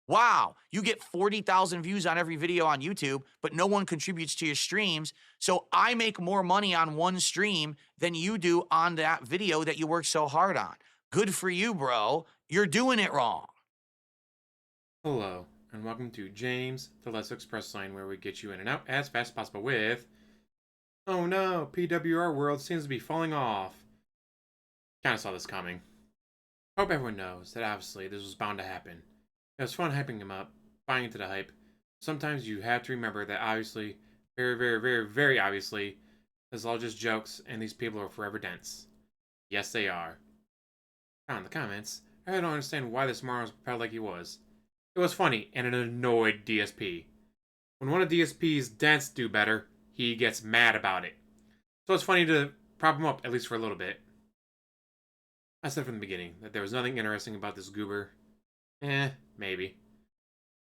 wow, you get 40,000 views on every video on YouTube, but no one contributes to your streams. So I make more money on one stream than you do on that video that you work so hard on. Good for you, bro. You're doing it wrong. Hello, and welcome to James, the Let's Express line, where we get you in and out as fast as possible with... Oh no, PWR world seems to be falling off. Kinda saw this coming. Hope everyone knows that obviously this was bound to happen. It was fun hyping him up, buying into the hype. Sometimes you have to remember that obviously, very obviously, this is all just jokes and these people are forever dents. Yes, they are. Now in the comments, I really don't understand why this moron was propelled like he was. It was funny, and it annoyed DSP. When one of DSP's dents do better, he gets mad about it. So it's funny to prop him up, at least for a little bit. I said from the beginning that there was nothing interesting about this goober. Maybe.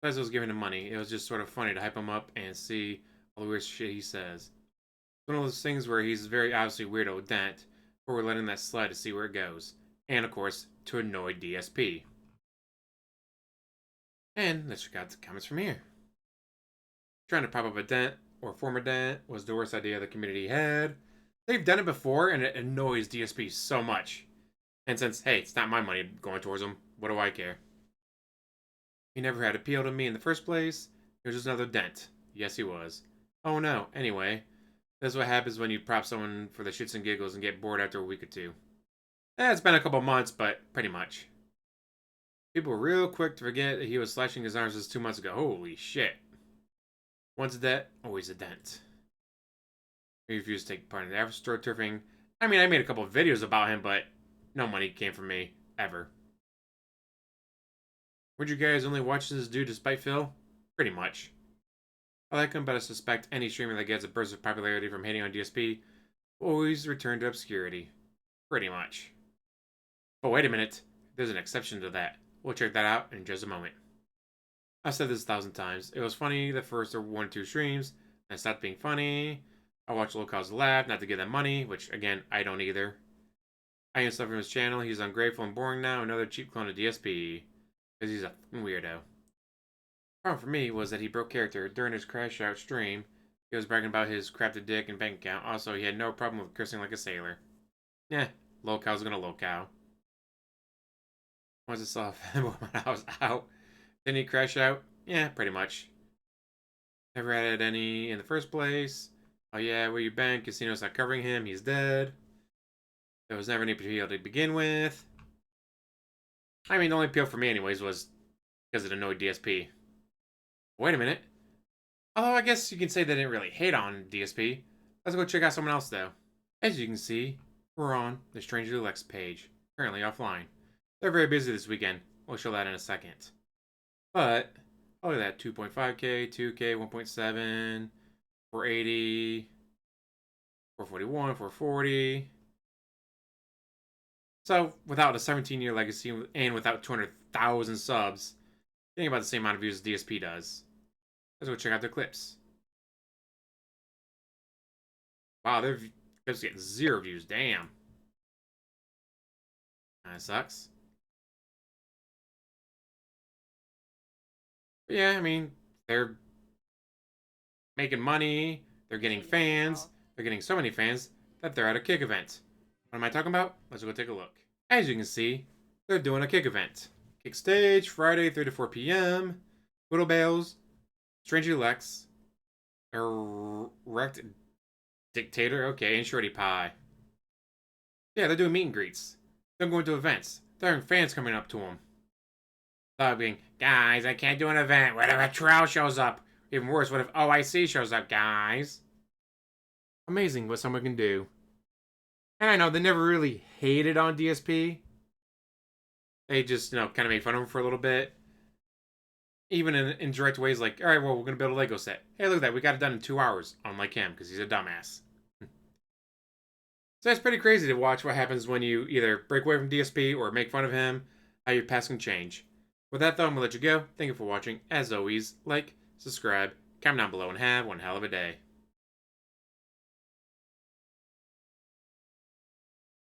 As I was giving him money, it was just sort of funny to hype him up and see all the weird shit he says. It's one of those things where he's very obviously weirdo dent, but we're letting that slide to see where it goes. And of course, to annoy DSP. And let's check out the comments from here. Trying to pop up a dent, or former dent, was the worst idea the community had. They've done it before, and it annoys DSP so much. And since, hey, it's not my money going towards them, what do I care? He never had appeal to me in the first place. He was just another dent. Yes, he was. Oh no, anyway. That's what happens when you prop someone for the shits and giggles and get bored after a week or two. It's been a couple months, but pretty much. People were real quick to forget that he was slashing his arms just 2 months ago. Holy shit. Once a dent, always a dent. He refused to take part in the astroturfing. I mean, I made a couple of videos about him, but no money came from me, ever. Would you guys only watch this dude despite Phil? Pretty much. I like him, but I suspect any streamer that gets a burst of popularity from hating on DSP will always return to obscurity. Pretty much. But wait a minute, there's an exception to that. We'll check that out in just a moment. I've said this 1,000 times. It was funny the first 1 or 2 streams, and it stopped being funny. I watch locals to laugh, not to give them money, which, again, I don't either. I uninstalled from his channel. He's ungrateful and boring now. Another cheap clone of DSP. Because he's a weirdo. The problem for me was that he broke character. During his crash out stream, he was bragging about his crafted dick and bank account. Also, he had no problem with cursing like a sailor. Local's gonna local. Once I saw him when I was out, didn't he crash out? Yeah, pretty much. Never added any in the first place. Oh yeah, where you been? Casino's not covering him. He's dead. There was never any appeal to begin with. I mean, the only appeal for me anyways was because it annoyed DSP. Wait a minute. Although I guess you can say they didn't really hate on DSP. Let's go check out someone else though. As you can see, we're on the Stranger Deluxe page. Currently offline. They're very busy this weekend. We'll show that in a second. But, oh, look at that. 2.5K, 2K, 1.7, 480, 441, 440. So, without a 17-year legacy and without 200,000 subs, getting about the same amount of views as DSP does. Let's go check out their clips. Wow, their clips get 0 views. Damn. That sucks. But yeah, I mean, they're making money, they're getting fans, they're getting so many fans that they're at a kick event. What am I talking about? Let's go take a look. As you can see, they're doing a kick event. Kick stage, Friday, 3 to 4 p.m. Little Bales, Stranger Lex, Erect Dictator, okay, and Shorty Pie. Yeah, they're doing meet and greets. They're going to events. They're having fans coming up to them. Thought being, guys, I can't do an event. What if a troll shows up? Even worse, what if OIC shows up, guys? Amazing what someone can do. And I know they never really hated on DSP. They just, kind of made fun of him for a little bit. Even in indirect ways like, alright, well, we're going to build a Lego set. Hey, look at that. We got it done in 2 hours. Unlike him, because he's a dumbass. So it's pretty crazy to watch what happens when you either break away from DSP or make fun of him, how your past can change. With that, though, I'm going to let you go. Thank you for watching. As always, like, subscribe, comment down below, and have one hell of a day.